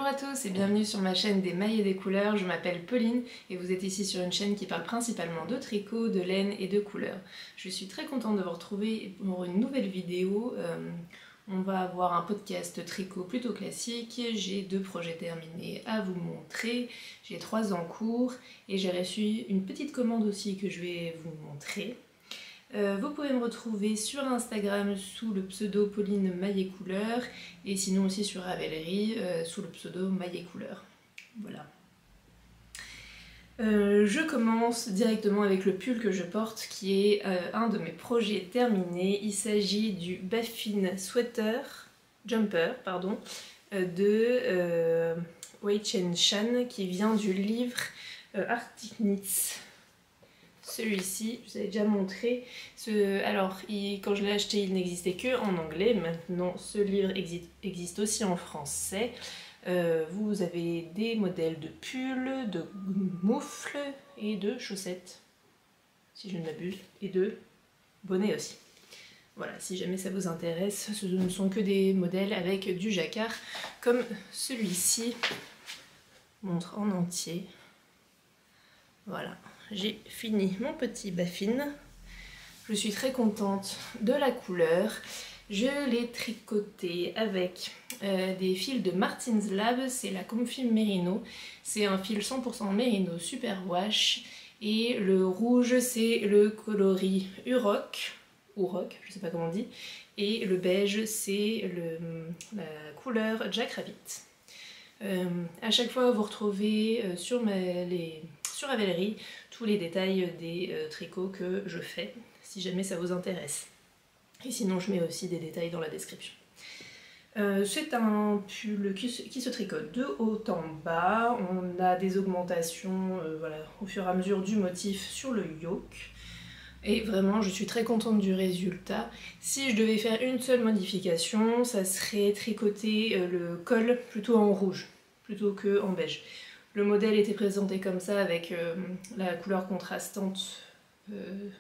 à tous et bienvenue sur ma chaîne des mailles et des couleurs, je m'appelle Pauline et vous êtes ici sur une chaîne qui parle principalement de tricot, de laine et de couleurs. Je suis très contente de vous retrouver pour une nouvelle vidéo. On va avoir un podcast tricot plutôt classique, j'ai 2 projets terminés à vous montrer, j'ai 3 en cours et j'ai reçu une petite commande aussi que je vais vous montrer. Vous pouvez me retrouver sur Instagram sous le pseudo Pauline Mailles et Couleurs et sinon aussi sur Ravelry sous le pseudo Mailles et Couleurs. Voilà. Je commence directement avec le pull que je porte qui est un de mes projets terminés. Il s'agit du Baffin Jumper de Wei Chen Shan qui vient du livre Arctic Knits. Celui-ci, je vous avais déjà montré. Quand je l'ai acheté, il n'existait que en anglais. Maintenant, ce livre existe aussi en français. Vous avez des modèles de pulls, de moufles et de chaussettes, si je ne m'abuse, et de bonnets aussi. Voilà, si jamais ça vous intéresse, ce ne sont que des modèles avec du jacquard, comme celui-ci montre en entier. Voilà. J'ai fini mon petit baffin. Je suis très contente de la couleur. Je l'ai tricoté avec des fils de Martin's Lab, c'est la Comfy Merino. C'est un fil 100% Merino super wash. Et le rouge, c'est le coloris Uroc, je sais pas comment on dit. Et le beige, c'est la couleur Jack Rabbit. À chaque fois, vous retrouvez sur Ravelry tous les détails des tricots que je fais, si jamais ça vous intéresse. Et sinon, je mets aussi des détails dans la description. C'est un pull qui se tricote de haut en bas. On a des augmentations au fur et à mesure du motif sur le yoke. Et vraiment, je suis très contente du résultat. Si je devais faire une seule modification, ça serait tricoter le col plutôt en rouge, plutôt que en beige. Le modèle était présenté comme ça, avec la couleur contrastante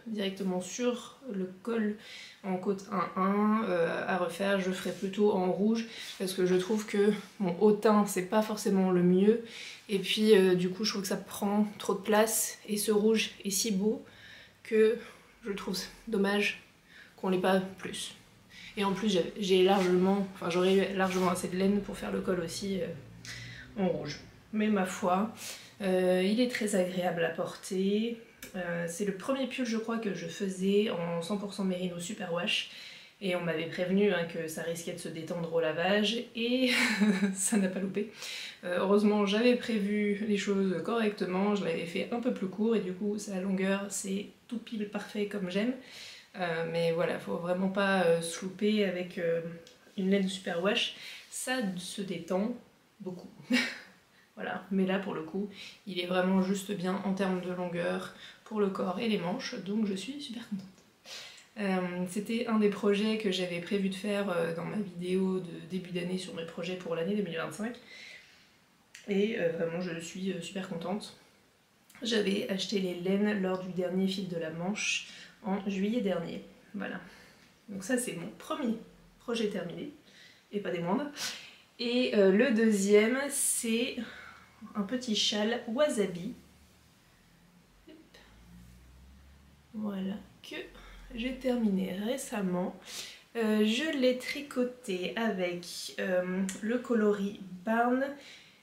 directement sur le col en côte 1-1. À refaire, je ferai plutôt en rouge, parce que je trouve que mon haut teint, c'est pas forcément le mieux. Et puis, du coup, je trouve que ça prend trop de place, et ce rouge est si beau que je trouve dommage qu'on l'ait pas plus. Et en plus j'aurais eu largement assez de laine pour faire le col aussi en rouge. Mais ma foi, il est très agréable à porter. C'est le premier pull je crois que je faisais en 100% Merino Superwash. Et on m'avait prévenu que ça risquait de se détendre au lavage et ça n'a pas loupé. Heureusement j'avais prévu les choses correctement, je l'avais fait un peu plus court et du coup sa longueur c'est tout pile parfait comme j'aime. Mais voilà, faut vraiment pas se louper avec une laine Superwash, ça se détend beaucoup. Voilà, mais là pour le coup il est vraiment juste bien en termes de longueur pour le corps et les manches, donc je suis super contente. C'était un des projets que j'avais prévu de faire dans ma vidéo de début d'année sur mes projets pour l'année 2025. Et vraiment je suis super contente. J'avais acheté les laines lors du dernier fil de la Manche en juillet dernier. Voilà. Donc ça c'est mon premier projet terminé, et pas des moindres. Et le deuxième c'est un petit châle wasabi. Voilà, que j'ai terminé récemment. Je l'ai tricoté avec le coloris Barn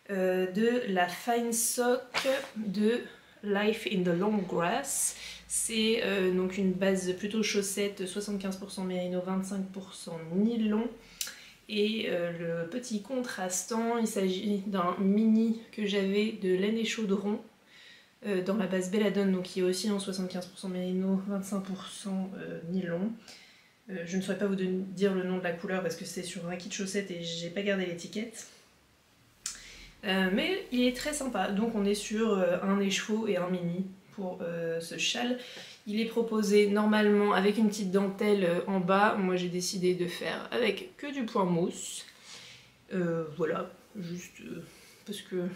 de la Fine Sock de Life in the Long Grass. C'est donc une base plutôt chaussette, 75% mérino, 25% nylon. Et le petit contrastant, il s'agit d'un mini que j'avais de laine et chaudron dans la base Belladone, donc qui est aussi en 75% mérino, 25% nylon. Je ne saurais pas vous dire le nom de la couleur parce que c'est sur un kit chaussette et j'ai pas gardé l'étiquette. Mais il est très sympa, donc on est sur un écheveau et un mini pour ce châle. Il est proposé normalement avec une petite dentelle en bas. Moi j'ai décidé de faire avec que du point mousse. Voilà, juste parce que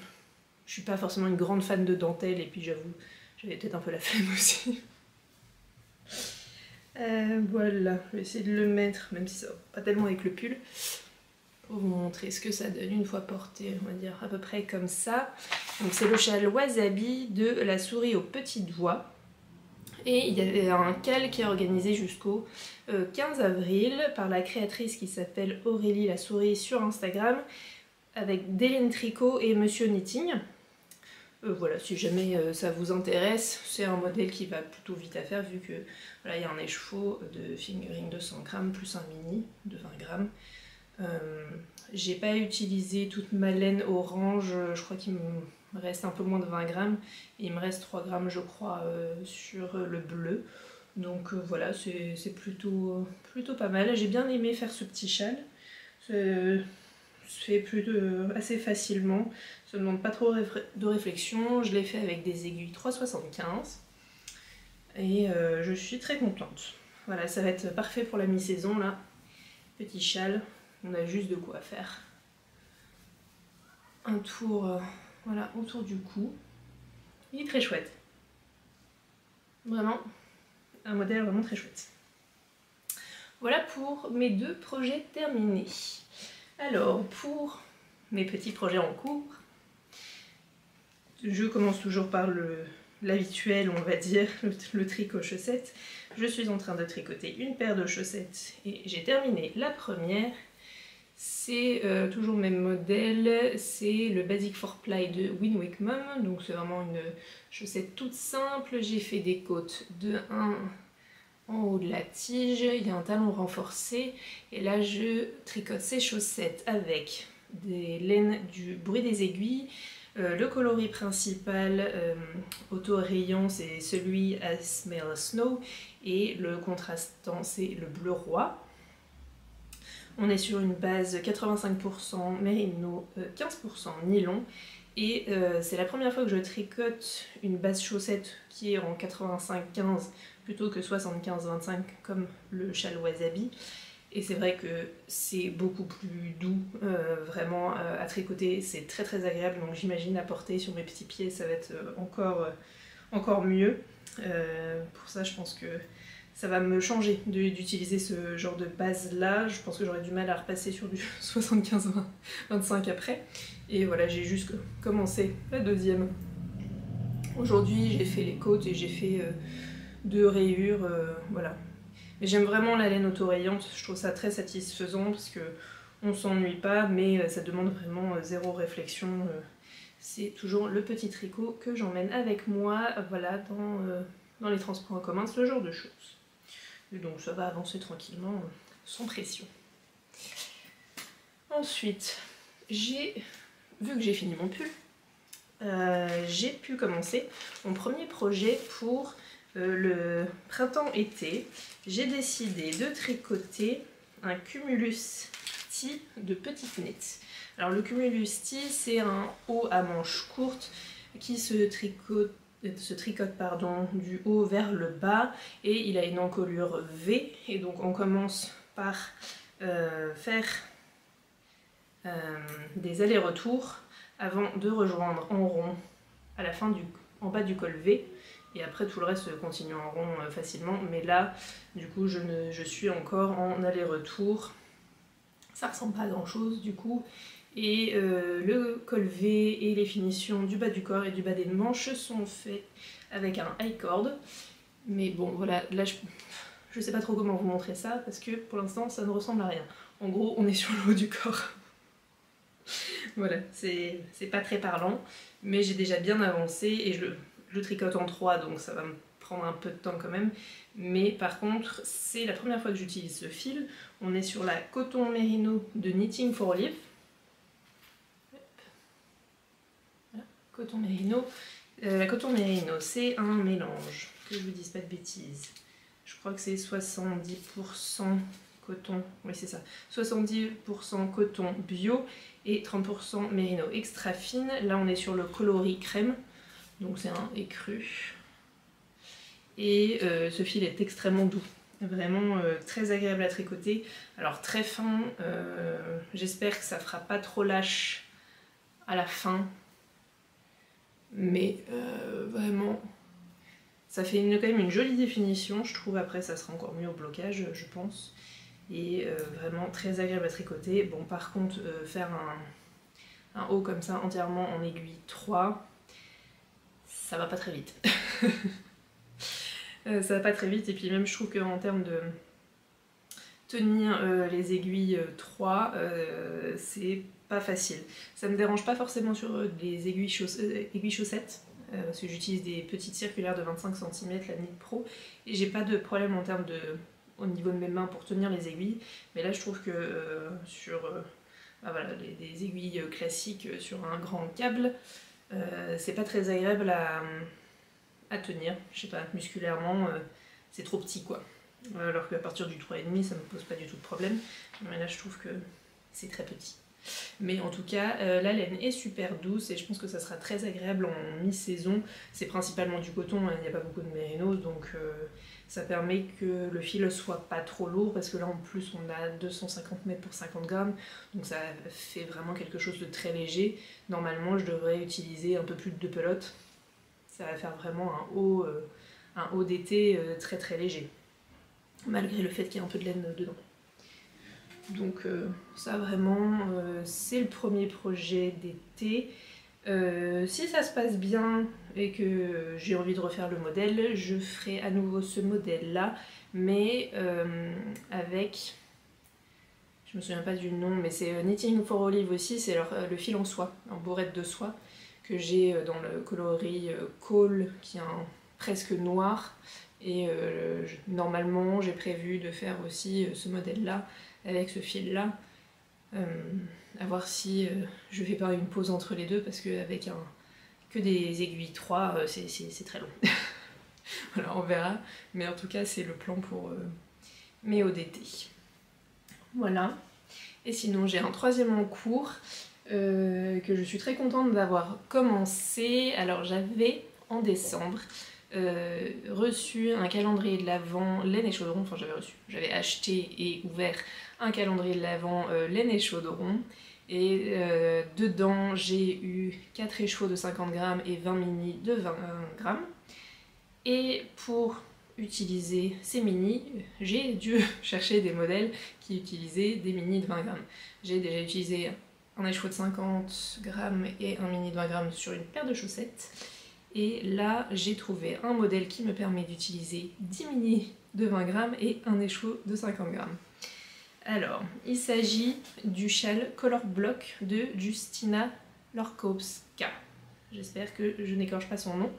je suis pas forcément une grande fan de dentelle et puis j'avoue, j'avais peut-être un peu la flemme aussi. Voilà, je vais essayer de le mettre, même si ça va pas tellement avec le pull. pour vous montrer ce que ça donne une fois porté, on va dire à peu près comme ça. Donc c'est le châle Wasabi de la souris aux petits doigts. Et il y avait un cal qui est organisé jusqu'au 15 avril par la créatrice qui s'appelle Aurélie la souris sur Instagram, avec Délène Tricot et Monsieur Knitting. Voilà, si jamais ça vous intéresse, c'est un modèle qui va plutôt vite à faire vu que voilà, il y a un écheveau de fingering de 100 grammes plus un mini de 20 grammes. J'ai pas utilisé toute ma laine orange, je crois qu'il me reste un peu moins de 20 grammes et il me reste 3 grammes je crois sur le bleu. Donc voilà, c'est plutôt pas mal. J'ai bien aimé faire ce petit châle. Se fait assez facilement, ça ne demande pas trop de réflexion. Je l'ai fait avec des aiguilles 3,75 et je suis très contente. Voilà, ça va être parfait pour la mi-saison là. Petit châle, on a juste de quoi faire un tour voilà, autour du cou. Il est très chouette. Vraiment, un modèle vraiment très chouette. Voilà pour mes 2 projets terminés. Alors, pour mes petits projets en cours, je commence toujours par l'habituel, on va dire, le tricot chaussettes. Je suis en train de tricoter une paire de chaussettes et j'ai terminé la première. C'est toujours le même modèle, c'est le Basic 4-ply de Winwick Mum. Donc c'est vraiment une chaussette toute simple. J'ai fait des côtes de 1 en haut de la tige, il y a un talon renforcé et là je tricote ces chaussettes avec des laines du bruit des aiguilles. Le coloris principal auto-rayant c'est celui I Smell Snow et le contrastant c'est le bleu roi. On est sur une base 85% mérino, 15% nylon et c'est la première fois que je tricote une base chaussette qui est en 85-15 plutôt que 75-25 comme le châle Wasabi. Et c'est vrai que c'est beaucoup plus doux, vraiment à tricoter, c'est très agréable, donc j'imagine à porter sur mes petits pieds ça va être encore mieux. Pour ça je pense que ça va me changer d'utiliser ce genre de base là, je pense que j'aurais du mal à repasser sur du 75-25 après. Et voilà, j'ai juste commencé la deuxième. Aujourd'hui j'ai fait les côtes et j'ai fait 2 rayures, voilà. Mais j'aime vraiment la laine autorayante, je trouve ça très satisfaisant parce que on s'ennuie pas, mais ça demande vraiment zéro réflexion. C'est toujours le petit tricot que j'emmène avec moi, voilà, dans les transports en commun, ce genre de choses. Et donc ça va avancer tranquillement, sans pression. Ensuite, vu que j'ai fini mon pull, j'ai pu commencer mon premier projet pour le printemps-été. J'ai décidé de tricoter un cumulus tee de petite nette. Alors le cumulus tee, c'est un haut à manches courtes qui se tricote du haut vers le bas et il a une encolure V et donc on commence par faire des allers-retours avant de rejoindre en rond à la fin en bas du col V et après tout le reste continue en rond facilement, mais là du coup je suis encore en aller-retour, ça ressemble pas à grand chose du coup. Et le col V et les finitions du bas du corps et du bas des manches sont faits avec un high cord. Mais bon voilà, là je sais pas trop comment vous montrer ça parce que pour l'instant ça ne ressemble à rien. En gros on est sur le haut du corps. Voilà, c'est pas très parlant, mais j'ai déjà bien avancé et je le tricote en 3 donc ça va me prendre un peu de temps quand même. Mais par contre c'est la première fois que j'utilise ce fil. On est sur la coton mérino de Knitting for Life. Coton mérino. La coton mérino, c'est un mélange, que je vous dise pas de bêtises. Je crois que c'est 70% coton, oui c'est ça, 70% coton bio et 30% mérino extra fine. Là on est sur le coloris crème, donc c'est un écru. Et ce fil est extrêmement doux, vraiment très agréable à tricoter. Alors très fin, j'espère que ça fera pas trop lâche à la fin. Mais vraiment ça fait quand même une jolie définition, je trouve. Après ça sera encore mieux au blocage je pense, et vraiment très agréable à tricoter. Bon, par contre, faire un haut comme ça entièrement en aiguille 3, ça va pas très vite. Ça va pas très vite, et puis même je trouve qu'en termes de tenir les aiguilles 3, c'est pas facile. Ça me dérange pas forcément sur des aiguilles chaussettes, parce que j'utilise des petites circulaires de 25 cm, la Knit Pro, et j'ai pas de problème en termes au niveau de mes mains pour tenir les aiguilles, mais là je trouve que sur bah voilà, des aiguilles classiques sur un grand câble, c'est pas très agréable à tenir, je sais pas, musculairement c'est trop petit quoi. Alors qu'à partir du 3,5 ça me pose pas du tout de problème, mais là je trouve que c'est très petit. Mais en tout cas, la laine est super douce et je pense que ça sera très agréable en mi-saison. C'est principalement du coton, hein, il n'y a pas beaucoup de mérinos, donc ça permet que le fil soit pas trop lourd, parce que là en plus on a 250 mètres pour 50 grammes, donc ça fait vraiment quelque chose de très léger. Normalement je devrais utiliser un peu plus de 2 pelotes, ça va faire vraiment un haut d'été très très léger, malgré le fait qu'il y ait un peu de laine dedans. Donc ça vraiment, c'est le premier projet d'été. Si ça se passe bien et que j'ai envie de refaire le modèle, je ferai à nouveau ce modèle là, mais avec, je me souviens pas du nom, mais c'est Knitting for Olive aussi, c'est le fil en soie, en bourrette de soie, que j'ai dans le coloris Coal, qui est presque noir, et normalement j'ai prévu de faire aussi ce modèle là avec ce fil là, à voir si je fais pas une pause entre les deux, parce qu'avec que des aiguilles 3 c'est très long. Voilà, on verra, mais en tout cas c'est le plan pour mes hauts d'été. Voilà, et sinon j'ai un troisième en cours que je suis très contente d'avoir commencé. Alors j'avais en décembre reçu un calendrier de l'Avent laine et chaudron, enfin j'avais acheté et ouvert un calendrier de l'Avent laine et chaudron, et dedans j'ai eu 4 écheveaux de 50 grammes et 20 mini de 20 grammes, et pour utiliser ces mini, j'ai dû chercher des modèles qui utilisaient des mini de 20 grammes. J'ai déjà utilisé un écheveau de 50 grammes et un mini de 20 grammes sur une paire de chaussettes. Et là, j'ai trouvé un modèle qui me permet d'utiliser 10 mini de 20 grammes et un écheveau de 50 grammes. Alors, il s'agit du châle Color Block de Justyna Lorkowska. J'espère que je n'écorche pas son nom.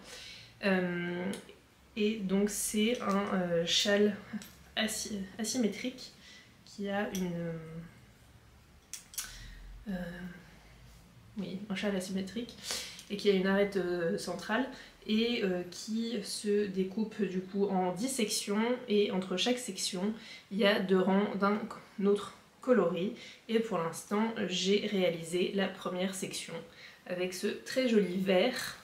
Et donc c'est un châle asymétrique qui a un châle asymétrique et qui a une arête centrale, et qui se découpe du coup en 10 sections, et entre chaque section il y a 2 rangs d'un autre coloris, et pour l'instant j'ai réalisé la première section avec ce très joli vert.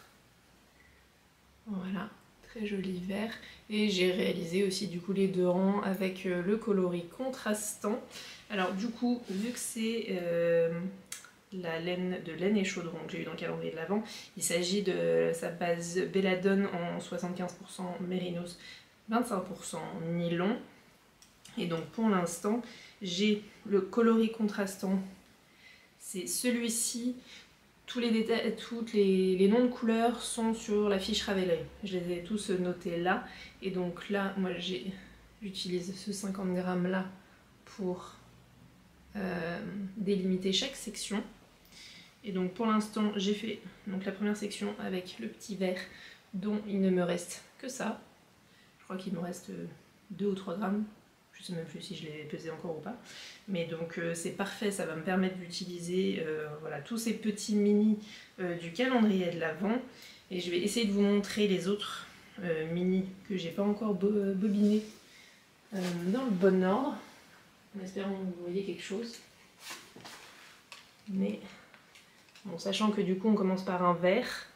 Voilà, très joli vert, et j'ai réalisé aussi du coup les 2 rangs avec le coloris contrastant. Alors du coup, vu que c'est la laine de laine et chaudron que j'ai eu dans le calendrier de l'Avent, il s'agit de sa base Belladone en 75% mérinos, 25% nylon, et donc pour l'instant j'ai le coloris contrastant, c'est celui-ci. Tous les détails, les noms de couleurs sont sur la fiche Ravelry. Je les ai tous notés là. Et donc là, moi j'utilise ce 50 grammes là pour délimiter chaque section. Et donc pour l'instant, j'ai fait donc la première section avec le petit vert, dont il ne me reste que ça. Je crois qu'il me reste 2 ou 3 grammes. Je sais même plus si je l'ai pesé encore ou pas. Mais donc c'est parfait, ça va me permettre d'utiliser voilà, tous ces petits mini du calendrier de l'Avent. Et je vais essayer de vous montrer les autres mini que j'ai pas encore bobiné dans le bon ordre. En espérant que vous voyez quelque chose. Mais bon, sachant que du coup on commence par un vert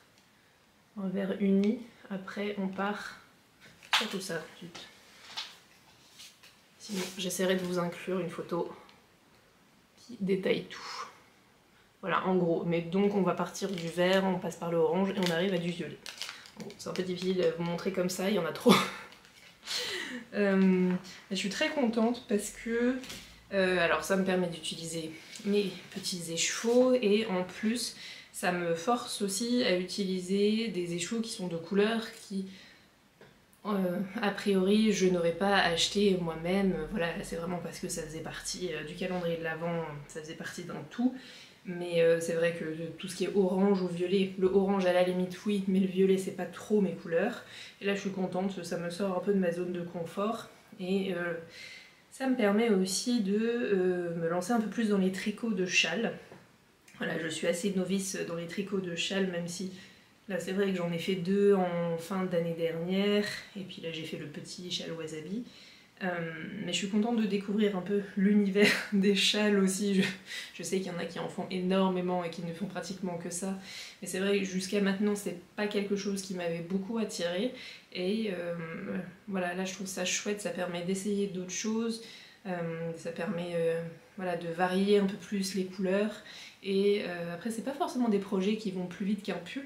uni, après on part sur tout ça. Sinon, j'essaierai de vous inclure une photo qui détaille tout. Voilà, en gros. Mais donc, on va partir du vert, on passe par l'orange et on arrive à du violet. Bon, c'est un peu difficile de vous montrer comme ça, il y en a trop. Je suis très contente parce que alors ça me permet d'utiliser mes petits échevaux et en plus ça me force aussi à utiliser des échevaux qui sont de couleurs qui a priori je n'aurais pas acheté moi-même. Voilà, c'est vraiment parce que ça faisait partie du calendrier de l'Avent, ça faisait partie d'un tout. Mais c'est vrai que tout ce qui est orange ou violet, le orange à la limite oui, mais le violet c'est pas trop mes couleurs. Et là je suis contente, ça me sort un peu de ma zone de confort. Et ça me permet aussi de me lancer un peu plus dans les tricots de châles. Voilà, je suis assez novice dans les tricots de châles, même si là c'est vrai que j'en ai fait 2 en fin d'année dernière. Et puis là j'ai fait le petit châle wasabi. Mais je suis contente de découvrir un peu l'univers des châles aussi. Je sais qu'il y en a qui en font énormément et qui ne font pratiquement que ça. Mais c'est vrai que jusqu'à maintenant, c'est pas quelque chose qui m'avait beaucoup attirée. Et voilà, là je trouve ça chouette, ça permet d'essayer d'autres choses. Ça permet voilà, de varier un peu plus les couleurs. Et après, c'est pas forcément des projets qui vont plus vite qu'un pull.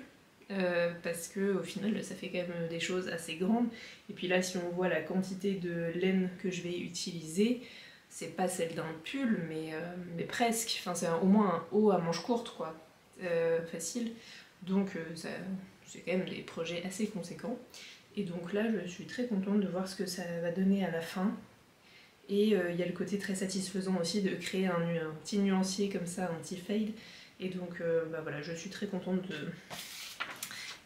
Parce que au final ça fait quand même des choses assez grandes et puis là si on voit la quantité de laine que je vais utiliser c'est pas celle d'un pull mais presque, enfin c'est au moins un haut à manches courtes quoi, facile donc c'est quand même des projets assez conséquents et donc là je suis très contente de voir ce que ça va donner à la fin et il y a le côté très satisfaisant aussi de créer un petit nuancier comme ça, un petit fade et donc bah voilà, je suis très contente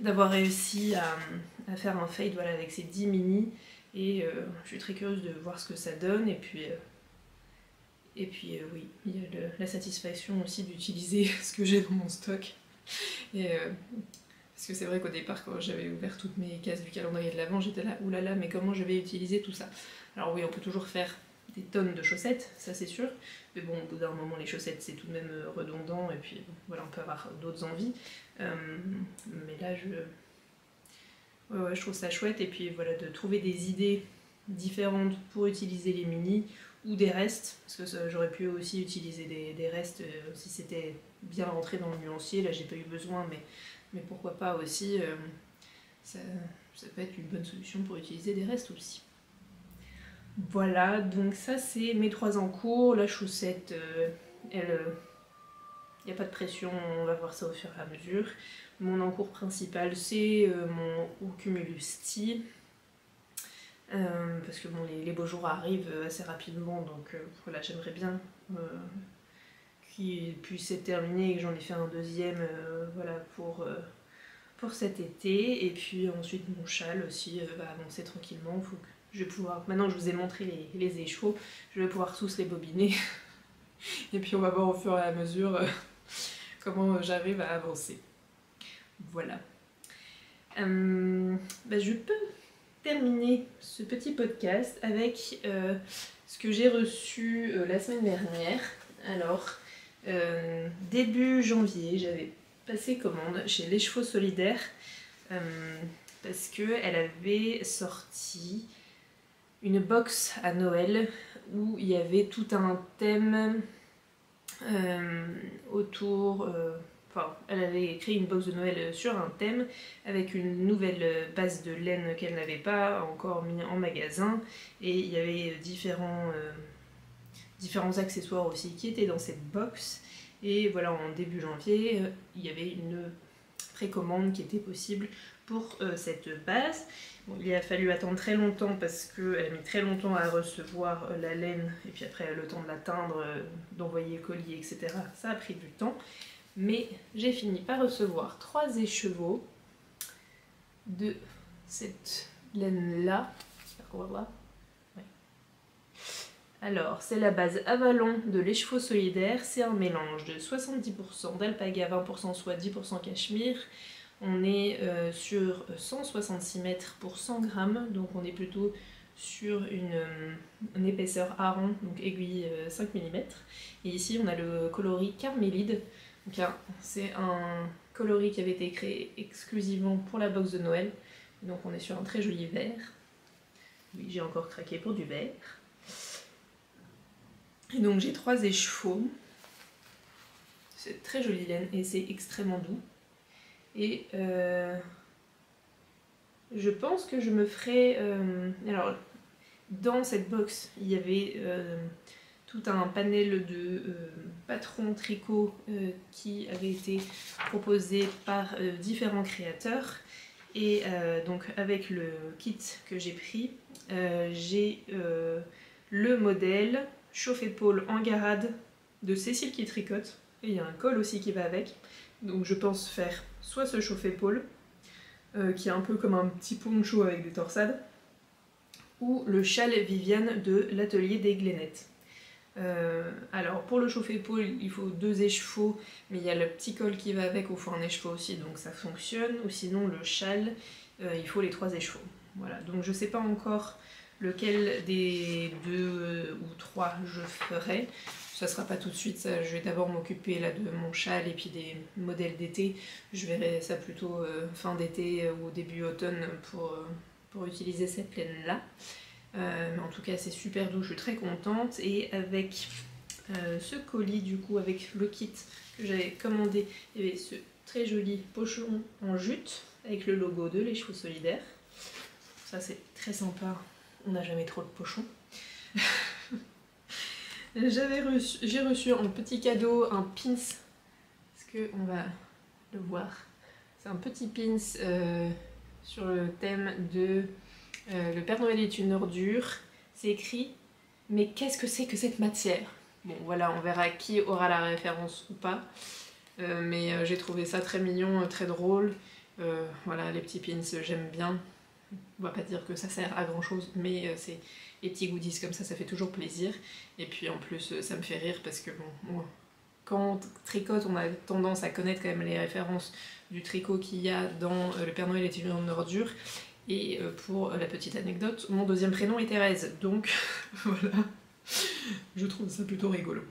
d'avoir réussi à faire un fade voilà, avec ces 10 mini et je suis très curieuse de voir ce que ça donne et puis oui, il y a la satisfaction aussi d'utiliser ce que j'ai dans mon stock et parce que c'est vrai qu'au départ quand j'avais ouvert toutes mes cases du calendrier de l'Avent j'étais là oulala mais comment je vais utiliser tout ça. Alors oui on peut toujours faire des tonnes de chaussettes, ça c'est sûr, mais bon au bout d'un moment les chaussettes c'est tout de même redondant et puis voilà on peut avoir d'autres envies, mais là ouais, je trouve ça chouette et puis voilà de trouver des idées différentes pour utiliser les mini ou des restes, parce que j'aurais pu aussi utiliser des restes si c'était bien rentré dans le nuancier, là j'ai pas eu besoin mais pourquoi pas aussi, ça peut être une bonne solution pour utiliser des restes aussi. Voilà, donc ça c'est mes 3 encours. La chaussette, elle, il n'y a pas de pression, on va voir ça au fur et à mesure. Mon encours principal c'est mon Cumulus Tea. Parce que bon, les beaux jours arrivent assez rapidement, donc voilà, j'aimerais bien qu'il puisse être terminé et que j'en ai fait un deuxième voilà, pour cet été. Et puis ensuite mon châle aussi va avancer tranquillement. Faut que je vais pouvoir, maintenant que je vous ai montré les échevaux, je vais pouvoir tous les bobiner. Et puis on va voir au fur et à mesure comment j'arrive à avancer. Voilà. Je peux terminer ce petit podcast avec ce que j'ai reçu la semaine dernière. Alors, début janvier, j'avais passé commande chez Les Chevaux Solidaires parce qu'elle avait sorti une box à Noël où il y avait tout un thème autour... Enfin, elle avait écrit une box de Noël sur un thème avec une nouvelle base de laine qu'elle n'avait pas encore mis en magasin et il y avait différents accessoires aussi qui étaient dans cette box et voilà en début janvier il y avait une précommande qui était possible pour cette base. Bon, il a fallu attendre très longtemps parce qu'elle a mis très longtemps à recevoir la laine et puis après le temps de l'atteindre, d'envoyer le colis etc. Ça a pris du temps. Mais j'ai fini par recevoir 3 écheveaux de cette laine-là. J'espère qu'on va voir. Ouais. Alors, c'est la base Avalon de l'écheveau solidaire. C'est un mélange de 70% d'alpaga, 20% soie, 10% cachemire. On est sur 166 mètres pour 100 grammes. Donc on est plutôt sur une épaisseur hareng, donc aiguille 5 mm. Et ici on a le coloris Carmélide. C'est un coloris qui avait été créé exclusivement pour la box de Noël. Donc on est sur un très joli vert. Oui, j'ai encore craqué pour du vert. Et donc j'ai 3 écheveaux. C'est très jolie laine et c'est extrêmement doux. Et je pense que je me ferai... alors, dans cette box, il y avait tout un panel de patrons tricot qui avait été proposé par différents créateurs. Et donc avec le kit que j'ai pris, j'ai le modèle chauffe-épaule en garade de Cécile qui tricote. Et il y a un col aussi qui va avec. Donc je pense faire soit ce chauffe-épaule, qui est un peu comme un petit poncho avec des torsades, ou le châle Viviane de l'atelier des Glénettes. Alors pour le chauffe-épaule, il faut 2 échevaux, mais il y a le petit col qui va avec, au faut un écheveau aussi, donc ça fonctionne. Ou sinon le châle, il faut les 3 écheveaux. Voilà, donc je sais pas encore lequel des 2 ou 3 je ferai. Ça sera pas tout de suite, ça, je vais d'abord m'occuper là de mon châle et puis des modèles d'été. Je verrai ça plutôt fin d'été ou début automne pour utiliser cette laine là. Mais en tout cas c'est super doux, je suis très contente. Et avec ce colis du coup, avec le kit que j'avais commandé, il y avait ce très joli pochon en jute avec le logo de Les Chevaux Solidaires. Ça c'est très sympa, on n'a jamais trop de pochons. J'ai reçu en petit cadeau un pins, parce qu'on va le voir. C'est un petit pins sur le thème de le Père Noël est une ordure. C'est écrit « Mais qu'est-ce que c'est que cette matière ?» Bon voilà, on verra qui aura la référence ou pas. Mais j'ai trouvé ça très mignon, très drôle. Voilà, les petits pins, j'aime bien. On va pas dire que ça sert à grand chose, mais c'est les petits goodies comme ça fait toujours plaisir. Et puis en plus, ça me fait rire parce que bon, quand on tricote, on a tendance à connaître quand même les références du tricot qu'il y a dans Le Père Noël est une ordure. Et pour la petite anecdote, mon deuxième prénom est Thérèse, donc voilà, je trouve ça plutôt rigolo.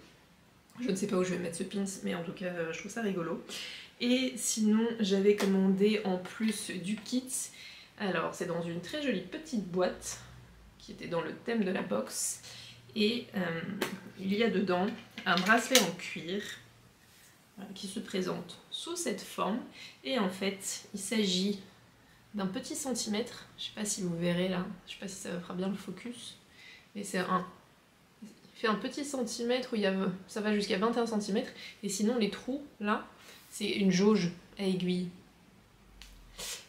Je ne sais pas où je vais mettre ce pins, mais en tout cas, je trouve ça rigolo. Et sinon, j'avais commandé en plus du kit, alors c'est dans une très jolie petite boîte, qui était dans le thème de la box, et il y a dedans un bracelet en cuir, qui se présente sous cette forme, et en fait, il s'agit d'un petit centimètre, je sais pas si vous verrez là, je sais pas si ça fera bien le focus, mais c'est il fait un petit centimètre où ça va jusqu'à 21 cm, et sinon les trous là, c'est une jauge à aiguille.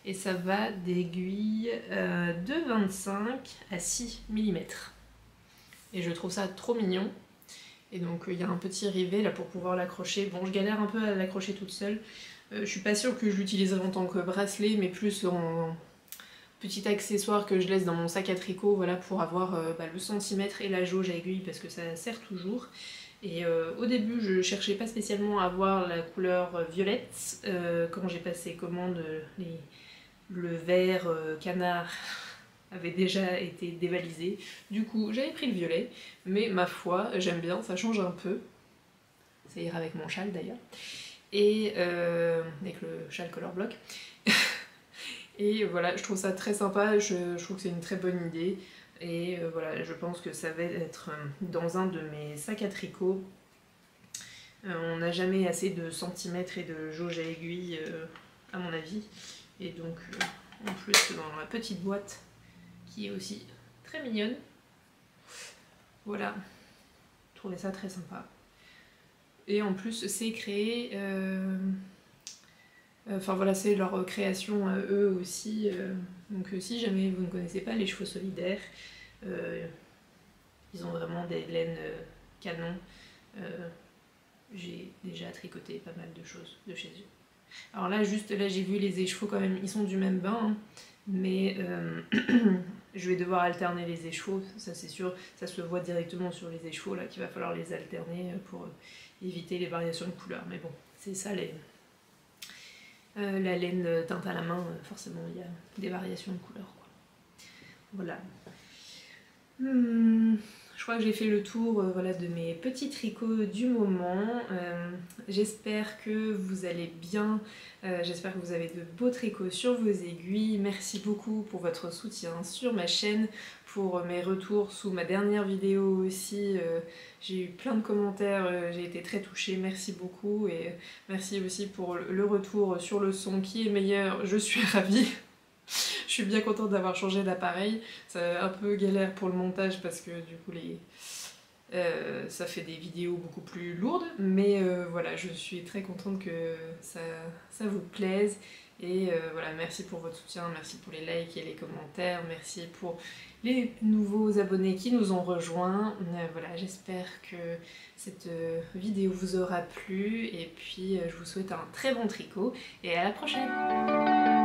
Et ça va d'aiguille de 25 à 6 mm. Et je trouve ça trop mignon. Et donc il y a un petit rivet là pour pouvoir l'accrocher. Bon, je galère un peu à l'accrocher toute seule. Je suis pas sûre que je l'utiliserai en tant que bracelet, mais plus en petit accessoire que je laisse dans mon sac à tricot, voilà, pour avoir le centimètre et la jauge à aiguille, parce que ça sert toujours. Et au début, je cherchais pas spécialement à avoir la couleur violette. Quand j'ai passé commande, le vert canard avait déjà été dévalisé. Du coup, j'avais pris le violet, mais ma foi, j'aime bien, ça change un peu. Ça ira avec mon châle d'ailleurs. Et avec le châle color block. Et voilà, je trouve ça très sympa, je trouve que c'est une très bonne idée. Et voilà, je pense que ça va être dans un de mes sacs à tricot. On n'a jamais assez de centimètres et de jauge à aiguille, à mon avis. Et donc, en plus, dans la petite boîte, qui est aussi très mignonne. Voilà, je trouvais ça très sympa. Et en plus, c'est créé... Enfin voilà, c'est leur création à eux aussi. Donc si jamais vous ne connaissez pas Les Chevaux Solidaires, ils ont vraiment des laines canon. J'ai déjà tricoté pas mal de choses de chez eux. Alors là, juste là, j'ai vu les écheveaux quand même, ils sont du même bain, hein, mais je vais devoir alterner les écheveaux, ça c'est sûr. Ça se voit directement sur les écheveaux là qu'il va falloir les alterner pour éviter les variations de couleurs. Mais bon, c'est ça la laine teinte à la main, forcément il y a des variations de couleurs, quoi. Voilà. Je crois que j'ai fait le tour voilà, de mes petits tricots du moment. J'espère que vous allez bien, j'espère que vous avez de beaux tricots sur vos aiguilles. Merci beaucoup pour votre soutien sur ma chaîne, pour mes retours sous ma dernière vidéo aussi. J'ai eu plein de commentaires, j'ai été très touchée, merci beaucoup. Et merci aussi pour le retour sur le son qui est meilleur, je suis ravie. Je suis bien contente d'avoir changé d'appareil. C'est un peu galère pour le montage parce que du coup ça fait des vidéos beaucoup plus lourdes, mais voilà, je suis très contente que ça vous plaise. Et voilà, merci pour votre soutien, merci pour les likes et les commentaires, merci pour les nouveaux abonnés qui nous ont rejoints. Voilà, j'espère que cette vidéo vous aura plu, et puis je vous souhaite un très bon tricot, et à la prochaine!